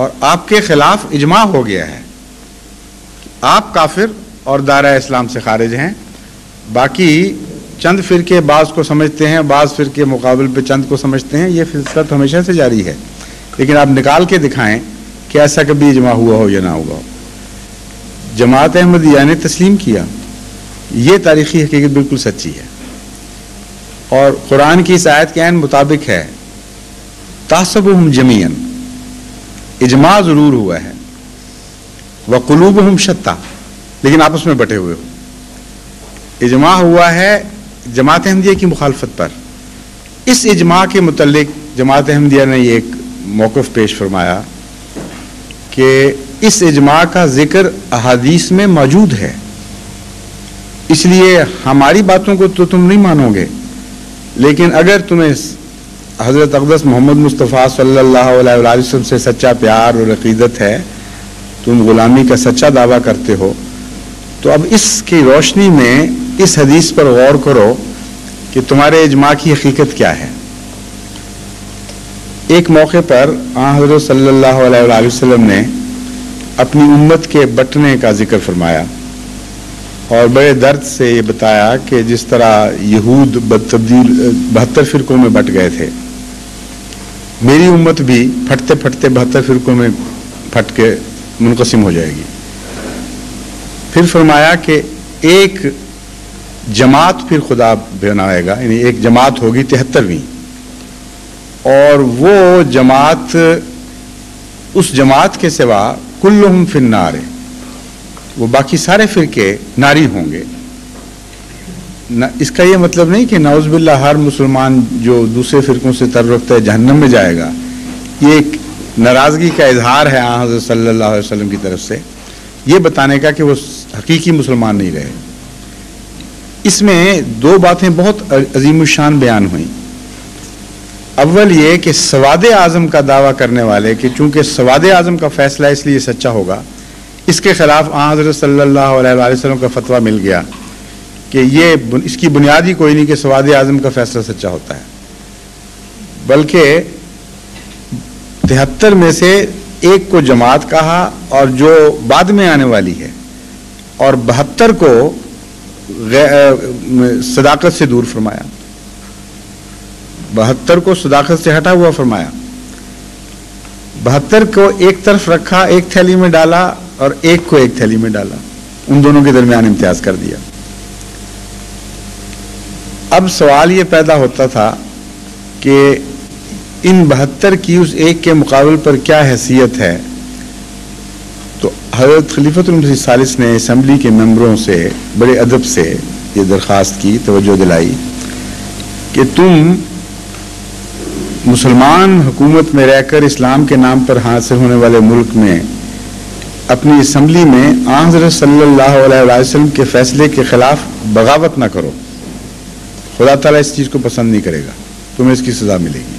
اور آپ کے خلاف اجماع ہو گیا ہے، آپ کافر اور دائرہ اسلام سے خارج ہیں، باقی چند فرقے بعض کو سمجھتے ہیں، بعض فرقے مقابل پہ چند کو سمجھتے ہیں، یہ فلسفہ ہمیشہ سے جاری ہے، لیکن آپ نکال کے دکھائیں کہ ایسا کبھی اجماع ہوا ہو یا نہ ہوا ہو۔ جماعت احمدیہ نے تسلیم کیا، یہ تاریخی حقیقت بالکل سچی ہے، اور قرآن کی اس آیت کے عین مطابق ہے، تحسبهم جمیعا، اجماع ضرور ہوا ہے، وقلوبهم شتیٰ، لیکن آپس میں بٹے ہوئے ہو۔ اجماع ہوا ہے جماعت احمدیہ کی مخالفت پر۔ اس اجماع کے متعلق جماعت احمدیہ نے یہ ایک موقف پیش فرمایا کہ اس اجماع کا ذکر احادیث میں موجود ہے، اس لیے ہماری باتوں کو تو تم نہیں مانو گے، لیکن اگر تمہیں حضرت اقدس محمد مصطفیٰ صلی اللہ علیہ وسلم سے سچا پیار اور عقیدت ہے، تم غلامی کا سچا دعویٰ کرتے ہو، تو اب اس کی روشنی میں اس حدیث پر غور کرو کہ تمہارے اجماع کی حقیقت کیا ہے۔ ایک موقع پر آن حضرت صلی اللہ علیہ وسلم نے اپنی امت کے بٹنے کا ذکر فرمایا اور بڑے درد سے یہ بتایا کہ جس طرح یہود 72 فرقوں میں بٹ گئے تھے، میری امت بھی پھٹتے پھٹتے 72 فرقوں میں پھٹ کے منقسم ہو جائے گی۔ پھر فرمایا کہ ایک جماعت پھر خدا بنائے گا، یعنی ایک جماعت ہوگی 73ویں، اور وہ جماعت، اس جماعت کے سوا کلہم فی النار، وہ باقی سارے فرقے ناری ہوں گے۔ اس کا یہ مطلب نہیں کہ نعوذ باللہ ہر مسلمان جو دوسرے فرقوں سے تعلق رکھتا ہے جہنم میں جائے گا، یہ ایک ناراضگی کا اظہار ہے آن حضرت صلی اللہ علیہ وسلم کی طرف سے، یہ بتانے کا کہ وہ حقیقی مسلمان نہیں رہے۔ اس میں دو باتیں بہت عظیم الشان بیان ہوئیں۔ اول یہ کہ سواد اعظم کا دعویٰ کرنے والے کہ چونکہ سواد اعظم کا فیصلہ اس لیے سچا ہوگا، اس کے خلاف آن حضرت صلی اللہ علیہ وسلم کا فتویٰ مل گیا کہ یہ اس کی بنیاد ہی کوئی نہیں کہ سواد اعظم کا فیصلہ سچا ہوتا ہے، بلکہ 73 میں سے ایک کو جماعت کہا اور جو بعد میں آنے والی ہے، اور 72 کو صداقت سے دور فرمایا، 72 کو صداقت سے ہٹا ہوا فرمایا، 72 کو ایک طرف رکھا، ایک تھیلی میں ڈالا، اور ایک کو ایک تھیلی میں ڈالا، ان دونوں کے درمیان امتیاز کر دیا۔ اب سوال یہ پیدا ہوتا تھا کہ ان 72 کی اس ایک کے مقابل پر کیا حیثیت ہے؟ تو حضرت خلیفۃ المسیح الثالث نے اسمبلی کے ممبروں سے بڑے ادب سے یہ درخواست کی، توجہ دلائی کہ تم مسلمان حکومت میں رہ کر اسلام کے نام پر حاصل ہونے والے ملک میں اپنی اسمبلی میں آن حضرت صلی اللہ علیہ وسلم کے فیصلے کے خلاف بغاوت نہ کرو، خدا تعالیٰ اس چیز کو پسند نہیں کرے گا، تمہیں اس کی سزا ملے گی۔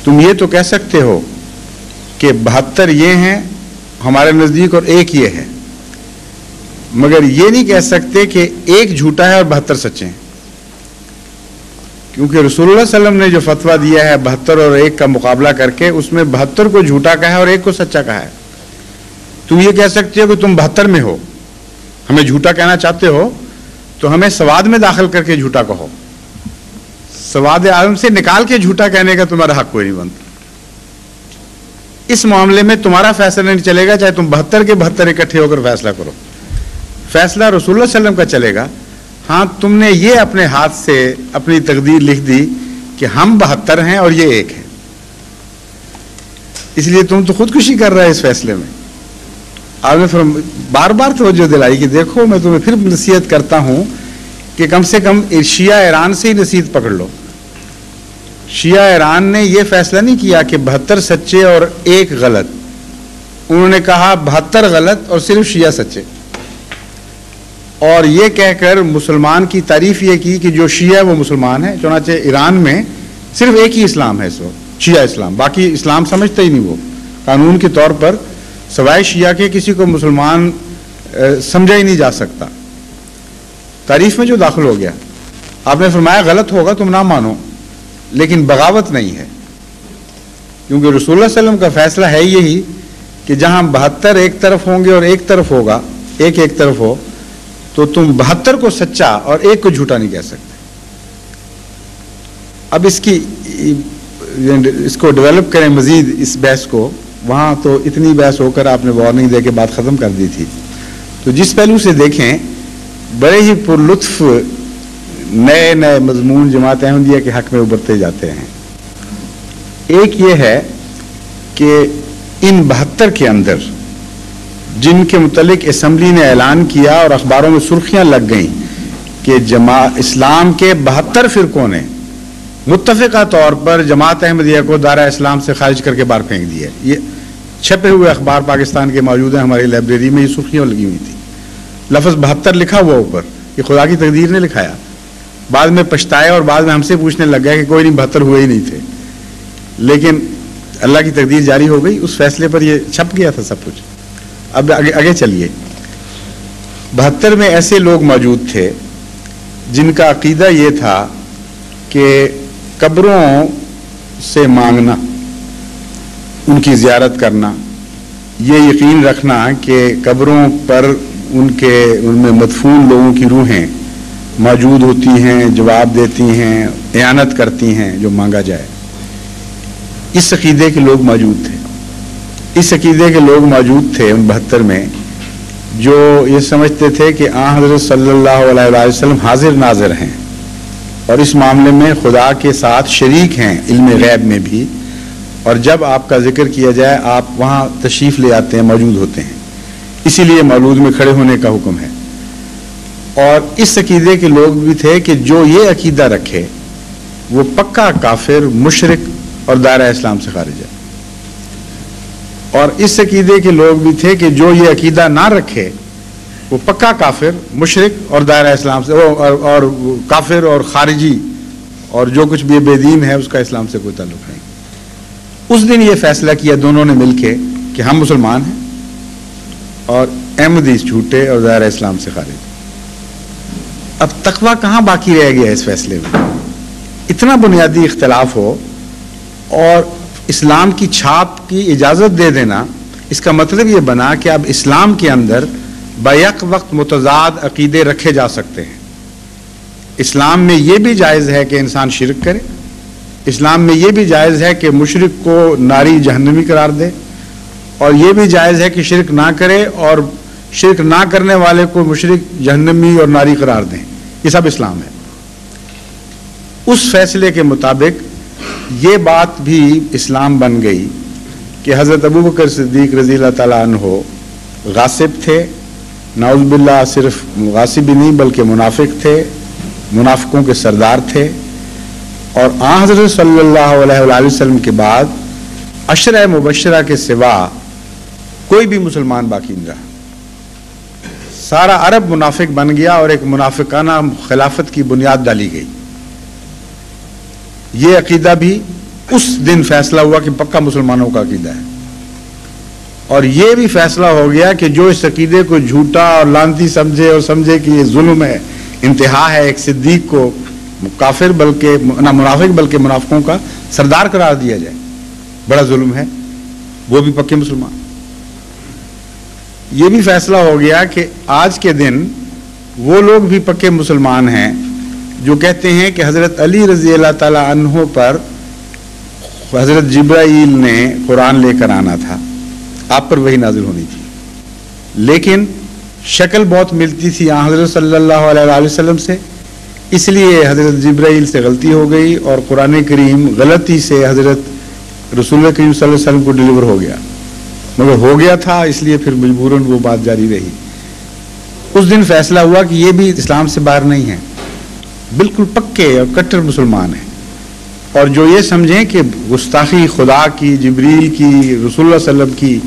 تم یہ تو کہہ سکتے ہو کہ 72 یہ ہیں ہمارے نزدیک اور ایک یہ ہے، مگر یہ نہیں کہہ سکتے کہ ایک جھوٹا ہے اور 72 سچے ہیں، کیونکہ رسول اللہ صلی اللہ علیہ وسلم نے جو فتویٰ دیا ہے 72 اور ایک کا مقابلہ کر کے، اس میں 72 کو جھوٹا کہا ہے اور ایک کو سچا کہا ہے۔ تم یہ کہہ سکتے ہو کہ تم 72 میں ہو، ہمیں جھوٹا کہنا چاہتے ہو تو ہمیں سواد میں داخل کر کے جھوٹا کہو، سواد اعظم سے نکال کے جھوٹا کہنے کا تمہارا حق کوئی نہیں بنتا۔ اس معاملے میں تمہارا فیصلہ نہیں چلے گا، چاہے تم 72 کے 72 اکٹھے ہو کر فیصلہ کرو، فیصلہ رسول اللہ صلی اللہ علیہ وسلم کا چلے گا۔ ہاں تم نے یہ اپنے ہاتھ سے اپنی تقدیر لکھ دی کہ ہم 72 ہیں اور یہ ایک ہے، اس لیے تم تو خودکشی کر رہے اس فیصلے میں۔ آپ نے بار بار توجہ دلائی کہ دیکھو میں تمہیں پھر نصیحت کرتا ہوں کہ کم سے کم شیعہ ایران سے ہی نصیحت پکڑ لو۔ شیعہ ایران نے یہ فیصلہ نہیں کیا کہ 72 سچے اور ایک غلط، انہوں نے کہا 72 غلط اور صرف شیعہ سچے، اور یہ کہہ کر مسلمان کی تعریف یہ کی کہ جو شیعہ وہ مسلمان ہے۔ چنانچہ ایران میں صرف ایک ہی اسلام ہے اس وقت، شیعہ اسلام، باقی اسلام سمجھتا ہی نہیں، وہ قانون کے طور پر سوائے شیعہ کے کسی کو مسلمان سمجھا ہی نہیں جا سکتا۔ تعریف میں جو داخل ہو گیا، آپ نے فرمایا غلط ہوگا تم نہ مانو، لیکن بغاوت نہیں ہے۔ کیونکہ رسول اللہ صلی اللہ علیہ وسلم کا فیصلہ ہے یہی کہ جہاں 72 ایک طرف ہوں گے اور ایک طرف ہوگا، ایک طرف ہو، تو تم 72 کو سچا اور ایک کو جھوٹا نہیں کہہ سکتے۔ اب اس کو ڈیولپ کریں مزید اس بحث کو، وہاں تو اتنی بحث ہو کر آپ نے وارننگ دے کے بات ختم کر دی تھی۔ تو جس پہلو سے دیکھیں بڑے ہی پر لطف نئے نئے مضمون جماعت احمدیہ کے حق میں ابھرتے جاتے ہیں۔ ایک یہ ہے کہ ان 72 کے اندر جن کے متعلق اسمبلی نے اعلان کیا اور اخباروں میں سرخیاں لگ گئیں کہ اسلام کے 72 فرقوں نے متفقہ طور پر جماعت احمدیہ کو دائرہ اسلام سے خارج کر کے باہر پھینک دیا، یہ چھپے ہوئے اخبار پاکستان کے موجود ہیں، ہماری لائبریری میں یہ سرخیاں لگی ہوئی تھی، لفظ 72 لکھا ہوا اوپر، یہ خدا کی تقدیر نے لکھایا، بعد میں پچھتایا اور بعد میں ہم سے پوچھنے لگ گیا کہ کوئی نہیں 72 ہوئے ہی نہیں تھے، لیکن اللہ کی تقدیر جاری ہو گئی، اس فیصلے پر یہ چھپ گیا تھا سب کچھ۔ اب آگے چلیے، 72 میں ایسے لوگ موجود تھے جن کا عقیدہ یہ تھا کہ قبروں سے مانگنا، ان کی زیارت کرنا، یہ یقین رکھنا کہ قبروں پر ان میں مدفون لوگوں کی روحیں موجود ہوتی ہیں، جواب دیتی ہیں، اعانت کرتی ہیں جو مانگا جائے، اس عقیدے کے لوگ موجود تھے۔ اس عقیدے کے لوگ موجود تھے ان 72 میں جو یہ سمجھتے تھے کہ آن حضرت صلی اللہ علیہ وسلم حاضر ناظر ہیں اور اس معاملے میں خدا کے ساتھ شریک ہیں علم غیب میں بھی، اور جب آپ کا ذکر کیا جائے آپ وہاں تشریف لے آتے ہیں، موجود ہوتے ہیں، اسی لیے مولود میں کھڑے ہونے کا حکم ہے۔ اور اس عقیدے کے لوگ بھی تھے کہ جو یہ عقیدہ رکھے وہ پکا کافر، مشرک اور دائرہ اسلام سے خارج ہے، اور اس عقیدے کے لوگ بھی تھے کہ جو یہ عقیدہ نہ رکھے وہ پکا کافر، مشرک اور دائرہ اسلام سے اور کافر اور خارجی اور جو کچھ بھی بے دین ہے اس کا اسلام سے کوئی تعلق نہیں۔ اس دن یہ فیصلہ کیا دونوں نے مل کے کہ ہم مسلمان ہیں اور احمدی جھوٹے اور دائرہ اسلام سے خارج۔ اب تقویٰ کہاں باقی رہ گیا اس فیصلے میں؟ اتنا بنیادی اختلاف ہو اور اسلام کی چھاپ کی اجازت دے دینا، اس کا مطلب یہ بنا کہ اب اسلام کے اندر بیک وقت متضاد عقیدے رکھے جا سکتے ہیں۔ اسلام میں یہ بھی جائز ہے کہ انسان شرک کرے، اسلام میں یہ بھی جائز ہے کہ مشرک کو ناری جہنمی قرار دے، اور یہ بھی جائز ہے کہ شرک نہ کرے اور شرک نہ کرنے والے کو مشرک، جہنمی اور ناری قرار دیں، یہ سب اسلام ہے۔ اس فیصلے کے مطابق یہ بات بھی اسلام بن گئی کہ حضرت ابو بکر صدیق رضی اللہ تعالیٰ عنہ غاصب تھے، نعوذ باللہ صرف غاصب ہی نہیں بلکہ منافق تھے، منافقوں کے سردار تھے، اور آن حضرت صلی اللہ علیہ وآلہ وسلم کے بعد عشرہ مبشرہ کے سوا کوئی بھی مسلمان باقی نہیں رہا، سارا عرب منافق بن گیا اور ایک منافقانہ خلافت کی بنیاد ڈالی گئی۔ یہ عقیدہ بھی اس دن فیصلہ ہوا کہ پکا مسلمانوں کا عقیدہ ہے، اور یہ بھی فیصلہ ہو گیا کہ جو اس عقیدے کو جھوٹا اور لعنتی سمجھے اور سمجھے کہ یہ ظلم ہے، انتہا ہے، ایک صدیق کو کافر بلکہ نہ منافق بلکہ منافقوں کا سردار قرار دیا جائے، بڑا ظلم ہے، وہ بھی پکے مسلمان۔ یہ بھی فیصلہ ہو گیا کہ آج کے دن وہ لوگ بھی پکے مسلمان ہیں جو کہتے ہیں کہ حضرت علی رضی اللہ تعالی عنہ پر حضرت جبرائیل نے قرآن لے کر آنا تھا، آپ پر وہی نازل ہونی تھی، لیکن شکل بہت ملتی تھی حضرت صلی اللہ علیہ وآلہ وسلم سے، اس لیے حضرت جبرائیل سے غلطی ہو گئی اور قرآن کریم غلطی سے حضرت رسول اللہ کریم صلی اللہ علیہ وسلم کو ڈیلیور ہو گیا، مگر ہو گیا تھا اس لیے پھر مجبوراً وہ بات جاری رہی۔ اس دن فیصلہ ہوا کہ یہ بھی اسلام سے باہر نہیں ہیں، بالکل پکے اور کٹر مسلمان ہیں، اور جو یہ سمجھیں کہ گستاخی خدا کی، جبریل کی، رسول اللہ صلی اللہ علیہ وسلم کی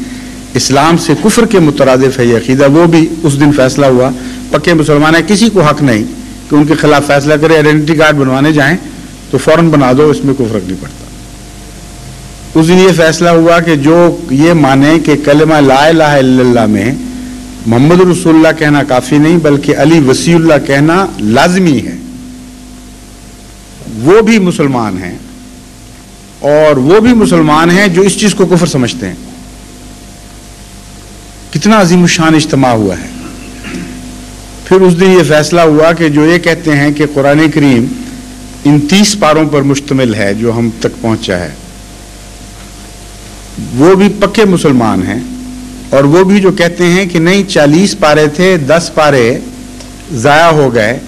اسلام سے کفر کے مترادف ہے یہ عقیدہ، وہ بھی اس دن فیصلہ ہوا پکے مسلمان ہیں، کسی کو حق نہیں کہ ان کے خلاف فیصلہ کرے، آئیڈینٹی کارڈ بنوانے جائیں تو فوراً بنا دو، اس میں کوئی فرق نہیں پڑتا۔ اس دن یہ فیصلہ ہوا کہ جو یہ مانے کہ کلمہ لا الہ الا اللہ میں محمد رسول اللہ کہنا کافی نہیں بلکہ علی وصی اللہ کہنا لازمی ہے، وہ بھی مسلمان ہیں، اور وہ بھی مسلمان ہیں جو اس چیز کو کفر سمجھتے ہیں. کتنا عظیم الشان اجتماع ہوا ہے. پھر اس دن یہ فیصلہ ہوا کہ جو یہ کہتے ہیں کہ قرآن کریم ان 30 پاروں پر مشتمل ہے جو ہم تک پہنچا ہے، وہ بھی پکے مسلمان ہیں، اور وہ بھی جو کہتے ہیں کہ نہیں 40 پارے تھے، 10 پارے ضائع ہو گئے،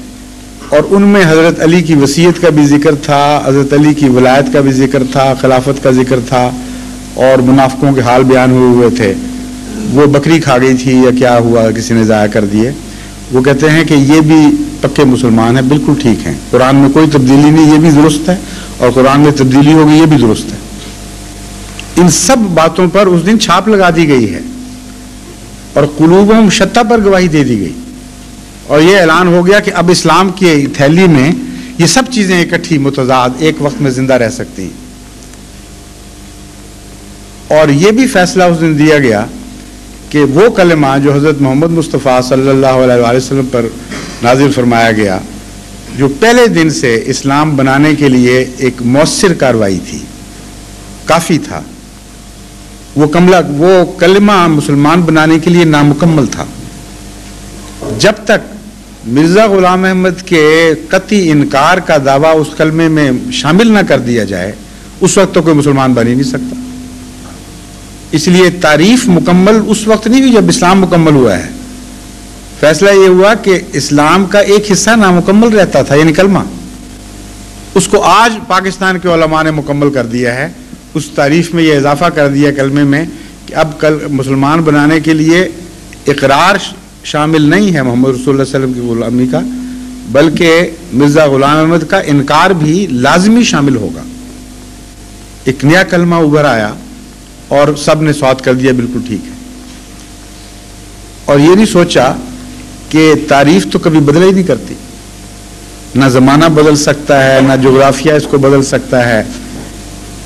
اور ان میں حضرت علی کی وصیت کا بھی ذکر تھا، حضرت علی کی ولایت کا بھی ذکر تھا، خلافت کا ذکر تھا، اور منافقوں کے حال بیان ہوئے تھے. وہ بکری کھا گئی تھی یا کیا ہوا، کسی نے ضائع کر دیے. وہ کہتے ہیں کہ یہ بھی پکے مسلمان ہیں، بالکل ٹھیک ہیں، قرآن میں کوئی تبدیلی نہیں، یہ بھی درست ہے، اور قرآن میں تبدیلی ہوگی یہ بھی درست ہے. ان سب باتوں پر اس دن چھاپ لگا دی گئی ہے، اور قلوبہم شتیٰ پر گواہی دے دی گئی، اور یہ اعلان ہو گیا کہ اب اسلام کی تھیلی میں یہ سب چیزیں اکٹھی متضاد ایک وقت میں زندہ رہ سکتی ہیں. اور یہ بھی فیصلہ اس دن دیا گیا کہ وہ کلمہ جو حضرت محمد مصطفیٰ صلی اللہ علیہ وآلہ وسلم پر نازل فرمایا گیا، جو پہلے دن سے اسلام بنانے کے لیے ایک مؤثر کارروائی تھی، کافی تھا، وہ کلمہ مسلمان بنانے کے لیے نامکمل تھا. جب تک مرزا غلام احمد کے قطعی انکار کا دعویٰ اس کلمے میں شامل نہ کر دیا جائے، اس وقت تو کوئی مسلمان بن ہی نہیں سکتا. اس لیے تعریف مکمل اس وقت نہیں ہوئی جب اسلام مکمل ہوا ہے. فیصلہ یہ ہوا کہ اسلام کا ایک حصہ نامکمل رہتا تھا، یعنی کلمہ، اس کو آج پاکستان کے علماء نے مکمل کر دیا ہے. اس تعریف میں یہ اضافہ کر دیا کلمے میں کہ اب مسلمان بنانے کے لیے اقرار شامل نہیں ہے محمد رسول اللہ صلی اللہ علیہ وسلم کی غلامی کا، بلکہ مرزا غلام احمد کا انکار بھی لازمی شامل ہوگا. ایک نیا کلمہ ابھر آیا اور سب نے سوات کر دیا بالکل ٹھیک ہے، اور یہ نہیں سوچا کہ تعریف تو کبھی بدل ہی نہیں کرتی، نہ زمانہ بدل سکتا ہے، نہ جغرافیہ اس کو بدل سکتا ہے.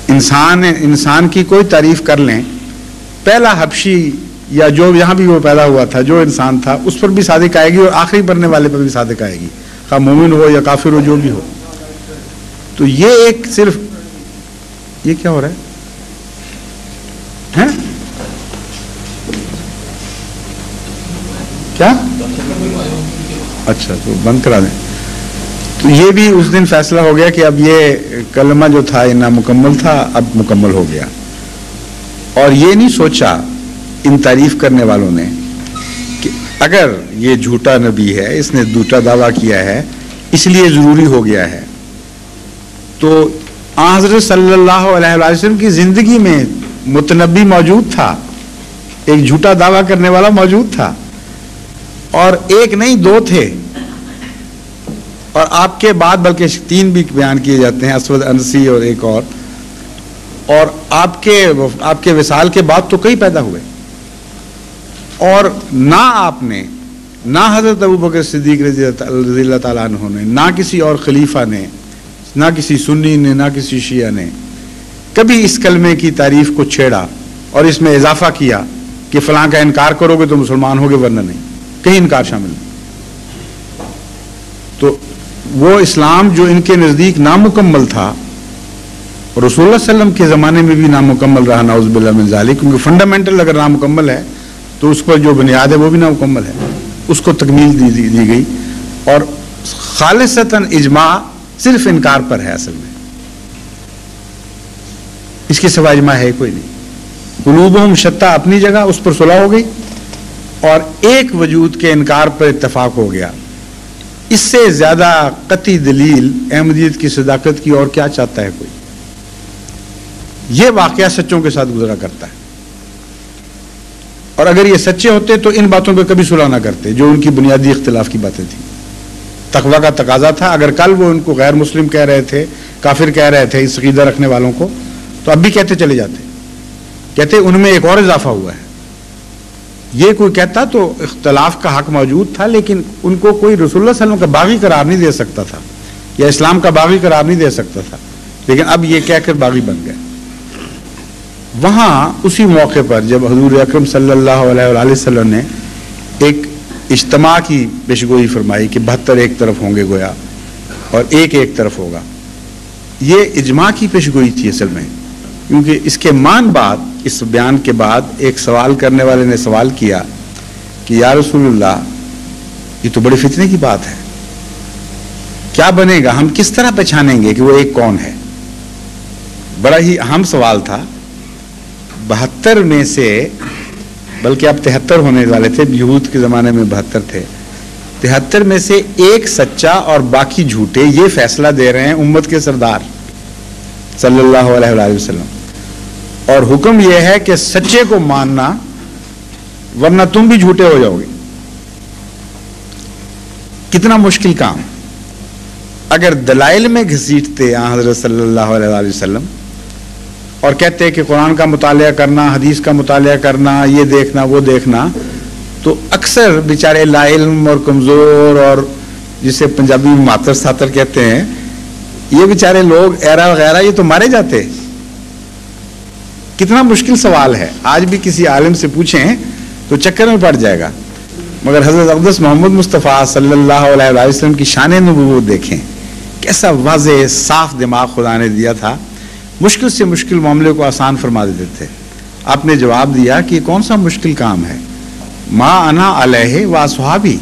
انسان کی کوئی تعریف کر لیں، پہلا حبشی یا جو یہاں بھی وہ پیدا ہوا تھا، جو انسان تھا، اس پر بھی صادق آئے گی، اور آخری مرنے والے پر بھی صادق آئے گی، خواہ مومن ہو یا کافر ہو، جو بھی ہو. تو یہ ایک صرف یہ کیا ہو رہا ہے؟ کیا؟ اچھا، تو بند کرا دیں. تو یہ بھی اس دن فیصلہ ہو گیا کہ اب یہ کلمہ جو تھا یہ نامکمل تھا، اب مکمل ہو گیا. اور یہ نہیں سوچا ان تعریف کرنے والوں نے کہ اگر یہ جھوٹا نبی ہے، اس نے جھوٹا دعویٰ کیا ہے، اس لیے ضروری ہو گیا ہے. تو حضرت صلی اللہ علیہ وسلم کی زندگی میں متنبی موجود تھا، ایک جھوٹا دعویٰ کرنے والا موجود تھا، اور ایک نہیں دو تھے، اور آپ کے بعد بلکہ 3 بھی بیان کیے جاتے ہیں، اسود انسی اور ایک اور آپ کے وصال کے بعد تو کئی پیدا ہوئے. اور نہ آپ نے، نہ حضرت ابوبکر صدیق رضی اللہ تعالیٰ عنہ نے، نہ کسی اور خلیفہ نے، نہ کسی سنی نے، نہ کسی شیعہ نے کبھی اس کلمے کی تعریف کو چھیڑا اور اس میں اضافہ کیا کہ فلاں کا انکار کرو گے تو مسلمان ہوگے ورنہ نہیں. کہیں انکار شامل نہیں. تو وہ اسلام جو ان کے نزدیک نامکمل تھا، اور رسول اللہ صلی اللہ علیہ وسلم کے زمانے میں بھی نامکمل رہا، نعوذ باللہ من ذالک، کیونکہ فنڈامنٹل اگر نامکمل ہے تو اس پر جو بنیاد ہے وہ بھی نامکمل ہے، اس کو تکمیل دی گئی. اور خالصتاً اجماع صرف انکار پر ہے، اصل میں اس کے سوا اجماع ہے کوئی نہیں. قلوبہم شتیٰ اپنی جگہ، اس پر صلح ہو گئی، اور ایک وجود کے انکار پر اتفاق ہو گیا. اس سے زیادہ قطعی دلیل احمدیت کی صداقت کی اور کیا چاہتا ہے کوئی؟ یہ واقعہ سچوں کے ساتھ گزرا کرتا ہے، اور اگر یہ سچے ہوتے تو ان باتوں پہ کبھی صلح نہ کرتے جو ان کی بنیادی اختلاف کی باتیں تھیں. تقویٰ کا تقاضا تھا. اگر کل وہ ان کو غیر مسلم کہہ رہے تھے، کافر کہہ رہے تھے اس عقیدہ رکھنے والوں کو، تو اب بھی کہتے چلے جاتے، کہتے ان میں ایک اور اضافہ ہوا ہے. یہ کوئی کہتا تو اختلاف کا حق موجود تھا، لیکن ان کو کوئی رسول اللہ صلی اللہ علیہ وسلم کا باغی قرار نہیں دے سکتا تھا، یا اسلام کا باغی قرار نہیں دے سکتا تھا، لیکن اب یہ کہہ کر باغی بن گئے. وہاں اسی موقع پر جب حضور اکرم صلی اللہ علیہ وآلہ وسلم نے ایک اجتماع کی پیشگوئی فرمائی کہ 72 ایک طرف ہوں گے گویا، اور ایک طرف ہوگا، یہ اجماع کی پیشگوئی تھی اصل میں. کیونکہ اس کے بعد اس بیان کے بعد ایک سوال کرنے والے نے سوال کیا کہ یا رسول اللہ یہ تو بڑی فتنے کی بات ہے، کیا بنے گا، ہم کس طرح پہچانیں گے کہ وہ ایک کون ہے؟ بڑا ہی اہم سوال تھا۔ 72 میں سے، بلکہ اب 73 ہونے والے تھے، یہود کے زمانے میں 72 تھے، 73 میں سے ایک سچا اور باقی جھوٹے، یہ فیصلہ دے رہے ہیں امت کے سردار صلی اللہ علیہ وآلہ وسلم، اور حکم یہ ہے کہ سچے کو ماننا ورنہ تم بھی جھوٹے ہو جاؤ گے۔ کتنا مشکل کام! اگر دلائل میں گھسیٹتے حضرت صلی اللہ علیہ وآلہ وسلم اور کہتے کہ قرآن کا مطالعہ کرنا، حدیث کا مطالعہ کرنا، یہ دیکھنا وہ دیکھنا، تو اکثر بیچارے لا علم اور کمزور اور جسے پنجابی میں ماتر ساتر کہتے ہیں، یہ بیچارے لوگ ایرا وغیرہ یہ تو مارے جاتے۔ کتنا مشکل سوال ہے، آج بھی کسی عالم سے پوچھیں تو چکر میں پڑ جائے گا، مگر حضرت اقدس محمد مصطفیٰ صلی اللہ علیہ وآلہ وسلم کی شان نبوت دیکھیں، کیسا واضح صاف دماغ خدا نے دیا تھا، مشکل سے مشکل معاملے کو آسان فرما دیتے تھے۔ آپ نے جواب دیا کہ کون سا مشکل کام ہے، ما انا علیہ و اصحابی،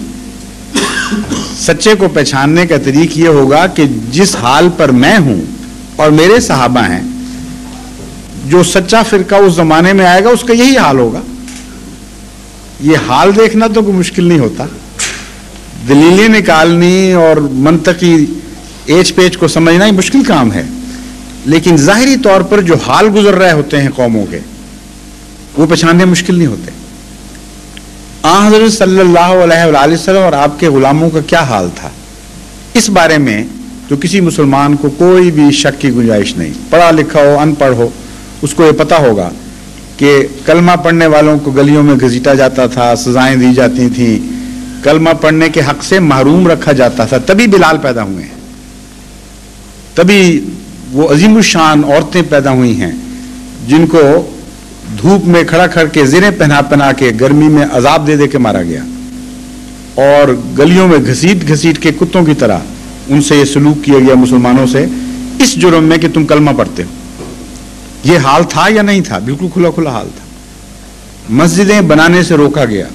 سچے کو پہچاننے کا طریق یہ ہوگا کہ جس حال پر میں ہوں اور میرے صحابہ ہیں، جو سچا فرقہ اس زمانے میں آئے گا اس کا یہی حال ہوگا۔ یہ حال دیکھنا تو کوئی مشکل نہیں ہوتا، دلیلیں نکالنی اور منطقی ایچ پیچ کو سمجھنا ہی مشکل کام ہے، لیکن ظاہری طور پر جو حال گزر رہے ہوتے ہیں قوموں کے، وہ پہچاننے مشکل نہیں ہوتے۔ حضرت صلی اللہ علیہ وآلہ وسلم اور آپ کے غلاموں کا کیا حال تھا، اس بارے میں تو کسی مسلمان کو کوئی بھی شک کی گنجائش نہیں۔ پڑھا لکھا ہو، ان پڑھ ہو، اس کو یہ پتہ ہوگا کہ کلمہ پڑھنے والوں کو گلیوں میں گھسیٹا جاتا تھا، سزائیں دی جاتی تھیں، کلمہ پڑھنے کے حق سے محروم رکھا جاتا تھا۔ تبھی بلال پیدا ہوئے ہیں، تبھی وہ عظیم الشان عورتیں پیدا ہوئی ہیں جن کو دھوپ میں کھڑا کر کے زریں پہنا کے گرمی میں عذاب دے دے کے مارا گیا، اور گلیوں میں گھسیٹ گھسیٹ کے کتوں کی طرح ان سے یہ سلوک کیا گیا مسلمانوں سے، اس جرم میں کہ تم کلمہ پڑھتے ہو۔ یہ حال تھا یا نہیں تھا؟ بالکل کھلا کھلا حال تھا۔ مسجدیں بنانے سے روکا گیا،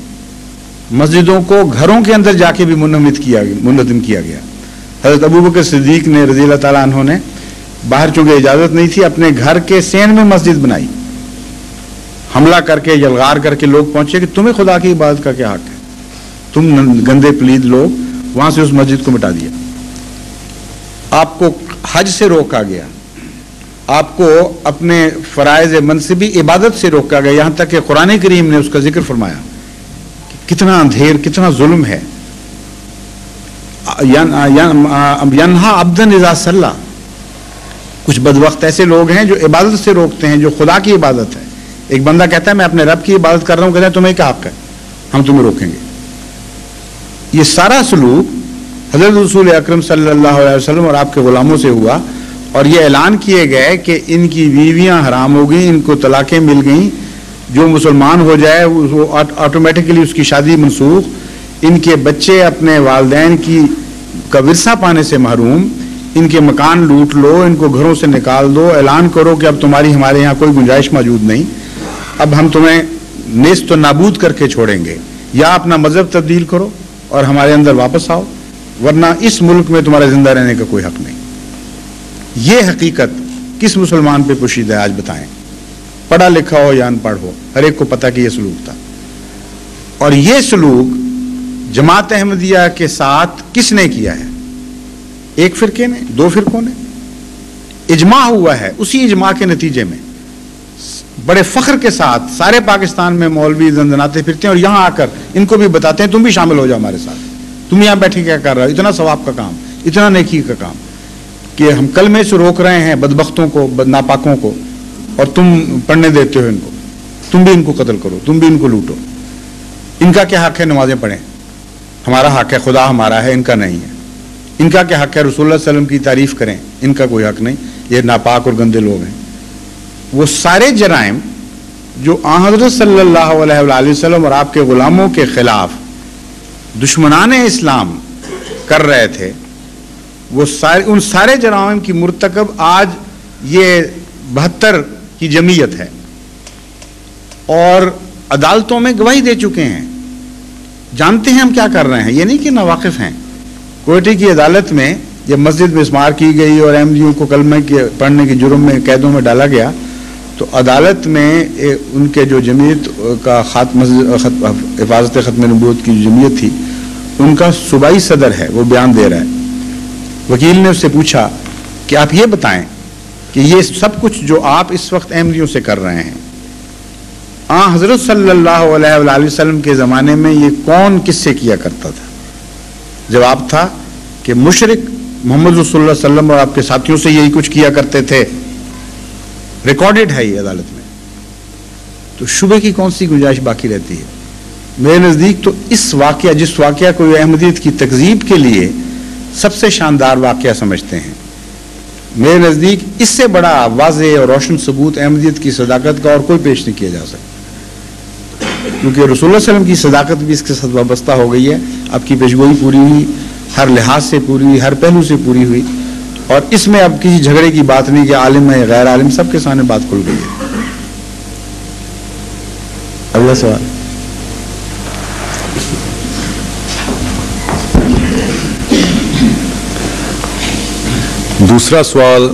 مسجدوں کو گھروں کے اندر جا کے بھی منہدم کیا گیا۔ حضرت ابوبکر صدیق نے رضی اللہ تعالیٰ عنہ نے باہر چونکہ اجازت نہیں تھی، اپنے گھر کے سین میں مسجد بنائی، حملہ کر کے یلغار کر کے لوگ پہنچے کہ تمہیں خدا کی عبادت کا کیا حق ہے، تم گندے پلید لوگ، وہاں سے اس مسجد کو مٹا دیا۔ آپ کو حج سے روکا گیا، آپ کو اپنے فرائض منصبی عبادت سے روکا گیا، یہاں تک کہ قرآن کریم نے اس کا ذکر فرمایا کہ کتنا اندھیر، کتنا ظلم ہے۔ ینہا عبدن اذا صلی، کچھ بدبخت ایسے لوگ ہیں جو عبادت سے روکتے ہیں، جو خدا کی عبادت ہے۔ ایک بندہ کہتا ہے میں اپنے رب کی عبادت کر رہا ہوں، کہتا ہے تمہیں کیا حق ہے، ہم تمہیں روکیں گے۔ یہ سارا سلوک حضرت رسول اکرم صلی اللہ علیہ وسلم اور آپ کے غلاموں سے ہوا، اور یہ اعلان کیے گئے کہ ان کی بیویاں حرام ہو گئیں، ان کو طلاقیں مل گئیں، جو مسلمان ہو جائے وہ آٹومیٹکلی اس کی شادی منسوخ، ان کے بچے اپنے والدین کا ورثہ پانے سے محروم، ان کے مکان لوٹ لو، ان کو گھروں سے نکال دو، اعلان کرو کہ اب تمہاری ہمارے یہاں کوئی گنجائش موجود نہیں، اب ہم تمہیں نیست و نابود کر کے چھوڑیں گے، یا اپنا مذہب تبدیل کرو اور ہمارے اندر واپس آؤ، ورنہ اس ملک میں تمہارے زندہ رہنے کا کوئی حق نہیں۔ یہ حقیقت کس مسلمان پہ پوشیدہ ہے آج بتائیں؟ پڑھا لکھا ہو یا ان پڑھ ہو، ہر ایک کو پتہ کہ یہ سلوک تھا۔ اور یہ سلوک جماعت احمدیہ کے ساتھ کس نے کیا ہے؟ ایک فرقے نے، دو فرقوں نے، اجماع ہوا ہے۔ اسی اجماع کے نتیجے میں بڑے فخر کے ساتھ سارے پاکستان میں مولوی زندناتے پھرتے ہیں، اور یہاں آ کر ان کو بھی بتاتے ہیں تم بھی شامل ہو جاؤ ہمارے ساتھ، تم یہاں بیٹھے کیا کر رہے ہو، اتنا ثواب کا کام، اتنا نیکی کا کام، کہ ہم کلمے سے روک رہے ہیں بدبختوں کو، ناپاکوں کو، اور تم پڑھنے دیتے ہو ان کو، تم بھی ان کو قتل کرو، تم بھی ان کو لوٹو۔ ان کا کیا حق ہے نمازیں پڑھیں؟ ہمارا حق ہے، خدا ہمارا ہے، ان کا نہیں ہے۔ ان کا کیا حق ہے رسول اللہ صلی اللہ علیہ وسلم کی تعریف کریں؟ ان کا کوئی حق نہیں، یہ ناپاک اور گندے لوگ ہیں۔ وہ سارے جرائم جو حضرت صلی اللہ علیہ وآلہ وسلم اور آپ کے غلاموں کے خلاف دشمنان اسلام کر رہے تھے، وہ ان سارے جرائم کی مرتکب آج یہ 72 کی جمعیت ہے اور عدالتوں میں گواہی دے چکے ہیں، جانتے ہیں ہم کیا کر رہے ہیں، یہ نہیں کہ ناواقف ہیں۔ کوئٹہ کی عدالت میں جب مسجد مسمار کی گئی اور احمدیوں کو کلمہ پڑھنے کے جرم میں قیدوں میں ڈالا گیا تو عدالت میں ان کے جو جمعیت کا حفاظت ختم نبوت کی جمعیت تھی، ان کا صوبائی صدر ہے، وہ بیان دے رہا ہے۔ وکیل نے اس سے پوچھا کہ آپ یہ بتائیں کہ یہ سب کچھ جو آپ اس وقت احمدیوں سے کر رہے ہیں، حضرت صلی اللہ علیہ وآلہ وسلم کے زمانے میں یہ کون کس سے کیا کرتا تھا؟ جواب تھا کہ مشرک محمد رسول اللہ صلی اللہ علیہ وسلم اور آپ کے ساتھیوں سے یہی کچھ کیا کرتے تھے، ریکارڈڈ ہے یہ عدالت میں، تو شبہ کی کون سی گنجائش باقی رہتی ہے؟ میرے نزدیک تو اس واقعہ، جس واقعہ کو احمدیت کی تکذیب کے لیے سب سے شاندار واقعہ سمجھتے ہیں، میرے نزدیک اس سے بڑا واضح اور روشن ثبوت احمدیت کی صداقت کا اور کوئی پیش نہیں کیا جا سکتا، کیونکہ رسول اللہ صلی اللہ علیہ وسلم کی صداقت بھی اس کے ساتھ وابستہ ہو گئی ہے، آپ کی پیشگوئی پوری ہوئی، ہر لحاظ سے پوری ہوئی، ہر پہلو سے پوری ہوئی، اور اس میں اب کسی جھگڑے کی بات نہیں کہ عالم ہے غیر عالم، سب کے سامنے بات کھل گئی ہے۔ اگلا سوال۔ دوسرا سوال